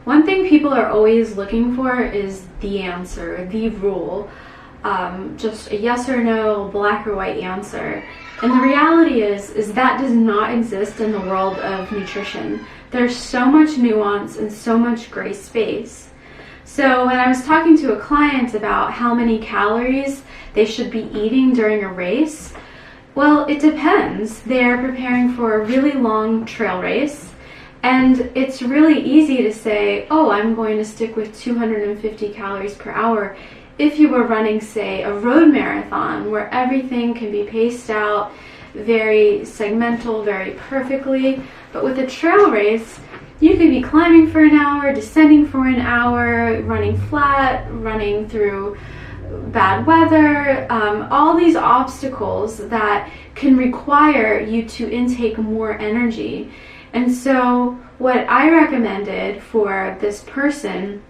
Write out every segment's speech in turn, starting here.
One thing people are always looking for is the answer, the rule. Just a yes or no, black or white answer. And the reality is that does not exist in the world of nutrition. There's so much nuance and so much gray space. So when I was talking to a client about how many calories they should be eating during a race, well, it depends. They're preparing for a really long trail race, and it's really easy to say, oh, I'm going to stick with 250 calories per hour. If you were running, say, a road marathon where everything can be paced out very segmental, very perfectly, but with a trail race, you could be climbing for an hour, descending for an hour, running flat, running through bad weather, all these obstacles that can require you to intake more energy. And so what I recommended for this person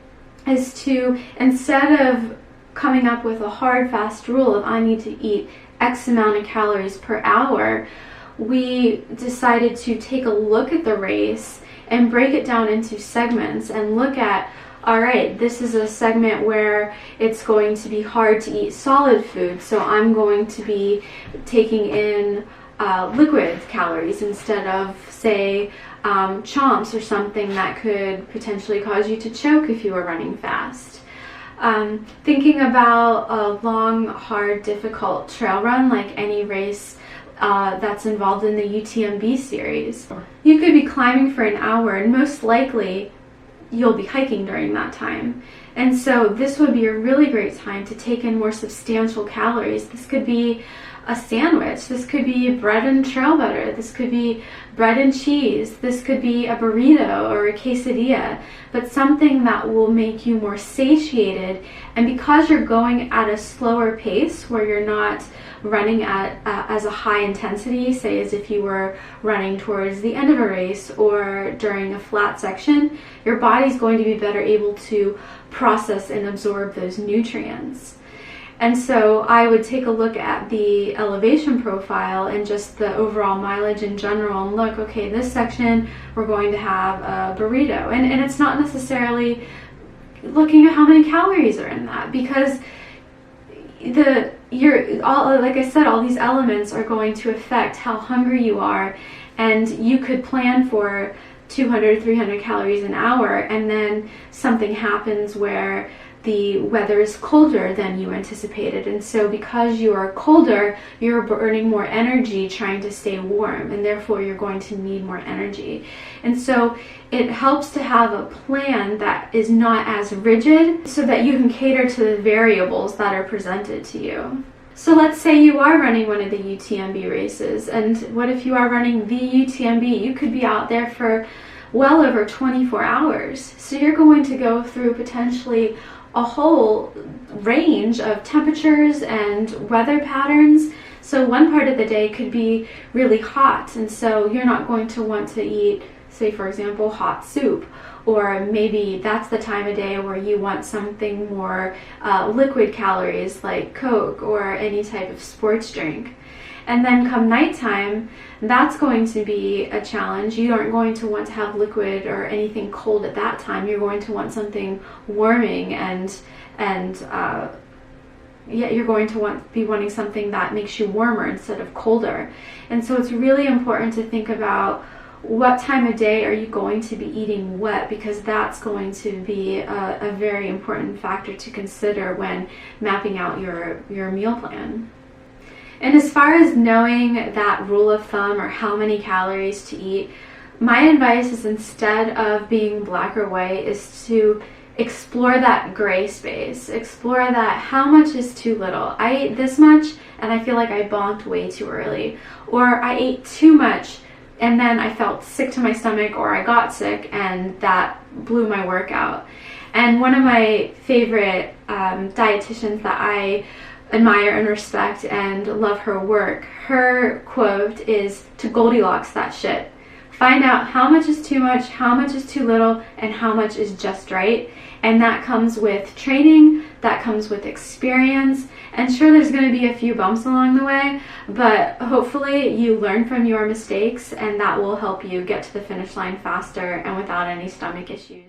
is to, instead of coming up with a hard, fast rule of I need to eat X amount of calories per hour, we decided to take a look at the race and break it down into segments and look at, all right, this is a segment where it's going to be hard to eat solid food, so I'm going to be taking in liquid calories instead of, say, chomps or something that could potentially cause you to choke if you were running fast. Thinking about a long, hard, difficult trail run, like any race that's involved in the UTMB series. You could be climbing for an hour, and most likely you'll be hiking during that time. And so this would be a really great time to take in more substantial calories. This could be a sandwich, this could be bread and trail butter, this could be bread and cheese, this could be a burrito or a quesadilla, but something that will make you more satiated. And because you're going at a slower pace, where you're not running at as a high intensity, say as if you were running towards the end of a race or during a flat section, your body's going to be better able to process and absorb those nutrients. And so I would take a look at the elevation profile and just the overall mileage in general and look, okay, this section we're going to have a burrito. And it's not necessarily looking at how many calories are in that, because like I said, all these elements are going to affect how hungry you are, and you could plan for 200, 300 calories an hour, and then something happens where the weather is colder than you anticipated, and so because you are colder, you're burning more energy trying to stay warm, and therefore you're going to need more energy. And so it helps to have a plan that is not as rigid, so that you can cater to the variables that are presented to you. So let's say you are running one of the UTMB races, and what if you are running the UTMB? You could be out there for well over 24 hours. So you're going to go through potentially a whole range of temperatures and weather patterns. So one part of the day could be really hot, and so you're not going to want to eat, say for example, hot soup. Or maybe that's the time of day where you want something more liquid calories like Coke or any type of sports drink. And then come nighttime, that's going to be a challenge. You aren't going to want to have liquid or anything cold at that time. You're going to want something warming, and you're going to be wanting something that makes you warmer instead of colder. And so it's really important to think about what time of day are you going to be eating what, because that's going to be a very important factor to consider when mapping out your meal plan. And as far as knowing that rule of thumb or how many calories to eat, my advice is, instead of being black or white, is to explore that gray space. Explore that how much is too little. I ate this much and I feel like I bonked way too early. Or I ate too much and then I felt sick to my stomach, or I got sick and that blew my workout. And one of my favorite dietitians that I admire and respect and love her work, her quote is to Goldilocks that shit. Find out how much is too much, how much is too little, and how much is just right. And that comes with training, that comes with experience, and sure, there's going to be a few bumps along the way, but hopefully you learn from your mistakes, and that will help you get to the finish line faster and without any stomach issues.